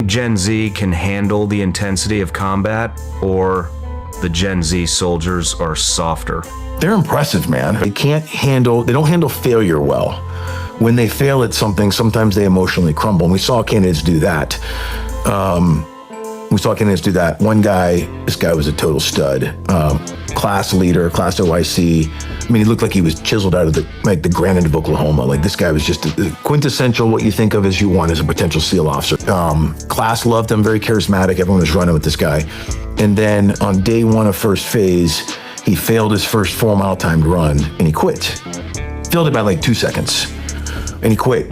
Gen Z can handle the intensity of combat, or the Gen Z soldiers are softer? They're impressive, man. They don't handle failure well. When they fail at something, sometimes they emotionally crumble. And we saw candidates do that. One guy, this guy was a total stud. Class leader, class OIC. I mean, he looked like he was chiseled out of the granite of Oklahoma. Like, this guy was just a quintessential what you think of as you want as a potential SEAL officer. Class loved him, very charismatic. Everyone was running with this guy. And then on day one of first phase, he failed his first 4-mile timed run and he quit. Failed it by like 2 seconds and he quit.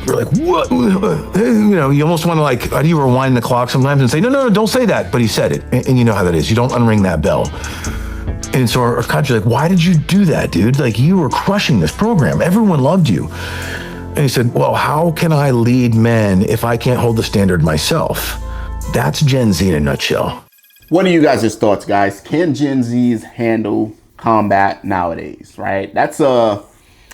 We're like, what? You know, you almost want to like, how do you rewind the clock sometimes and say, no, don't say that. But he said it. And you know how that is. You don't unring that bell. And so our coach was like, why did you do that, dude? Like, you were crushing this program. Everyone loved you. And he said, well, how can I lead men if I can't hold the standard myself? That's Gen Z in a nutshell. What are you guys' thoughts, guys? Can Gen Zs handle combat nowadays, right? That's an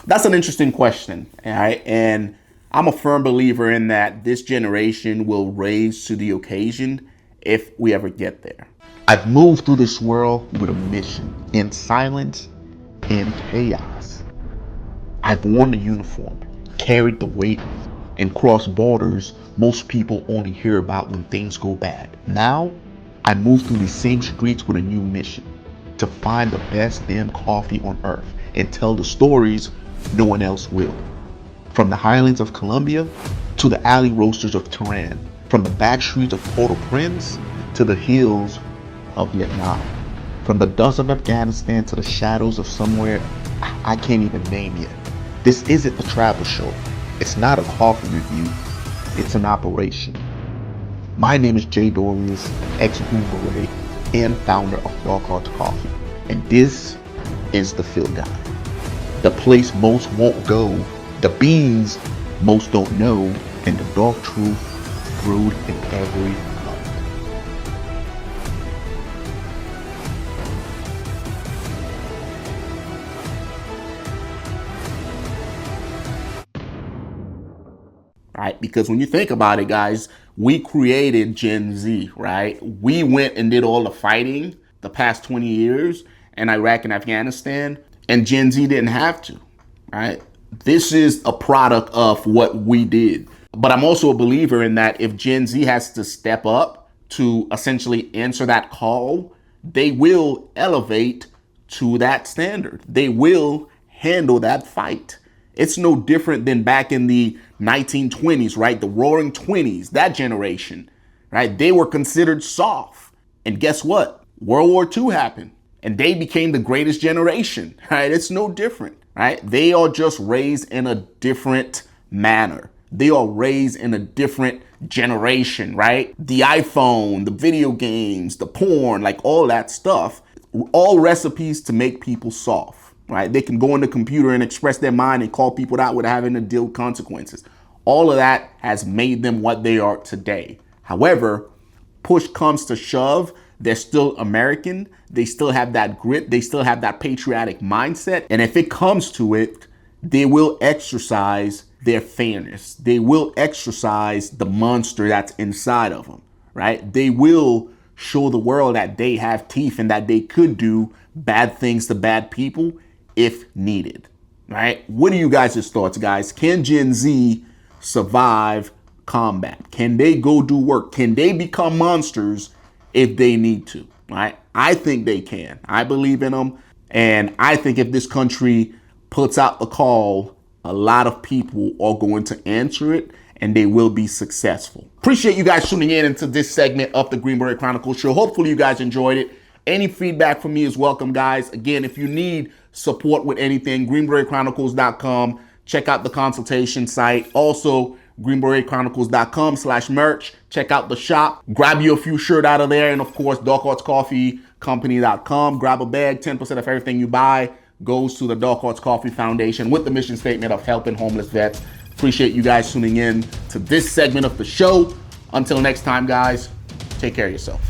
interesting question, all right? And I'm a firm believer in that this generation will rise to the occasion if we ever get there. I've moved through this world with a mission, in silence and chaos. I've worn the uniform, carried the weight, and crossed borders most people only hear about when things go bad. Now, I move through these same streets with a new mission, to find the best damn coffee on earth and tell the stories no one else will. From the highlands of Colombia to the alley roasters of Tehran, from the back streets of Port-au-Prince to the hills of Vietnam, from the dust of Afghanistan to the shadows of somewhere I can't even name yet. This isn't a travel show. It's not a coffee review. It's an operation. My name is Dorleus, ex-Beret and founder of Dark Arts Coffee, and this is the Field Guide. The place most won't go, the beans most don't know, and the dark truth brewed in every cup. Right? Because when you think about it, guys, we created Gen Z, right? We went and did all the fighting the past 20 years in Iraq and Afghanistan, and Gen Z didn't have to, right? This is a product of what we did. But I'm also a believer in that if Gen Z has to step up to essentially answer that call, they will elevate to that standard. They will handle that fight. It's no different than back in the 1920s, right? The Roaring 20s, that generation, right? They were considered soft. And guess what? World War II happened and they became the greatest generation, right? It's no different, right? They are just raised in a different manner. They are raised in a different generation, right? The iPhone, the video games, the porn, like all that stuff, all recipes to make people soft. Right? They can go on the computer and express their mind and call people out without having to deal with consequences. All of that has made them what they are today. However, push comes to shove, they're still American. They still have that grit. They still have that patriotic mindset. And if it comes to it, they will exercise their fairness. They will exercise the monster that's inside of them, right? They will show the world that they have teeth and that they could do bad things to bad people if needed, right? What are you guys' thoughts, guys? Can Gen Z survive combat? Can they go do work? Can they become monsters if they need to, right? I think they can. I believe in them. And I think if this country puts out the call, a lot of people are going to answer it and they will be successful. Appreciate you guys tuning in into this segment of the Green Beret Chronicles show. Hopefully you guys enjoyed it. Any feedback from me is welcome, guys. Again, if you need support with anything, greenberetchronicles.com. Check out the consultation site. Also, greenberetchronicles.com/merch. Check out the shop. Grab you a few shirts out of there. And of course, darkartscoffeecompany.com. Grab a bag. 10% of everything you buy goes to the Dark Arts Coffee Foundation with the mission statement of helping homeless vets. Appreciate you guys tuning in to this segment of the show. Until next time, guys, take care of yourself.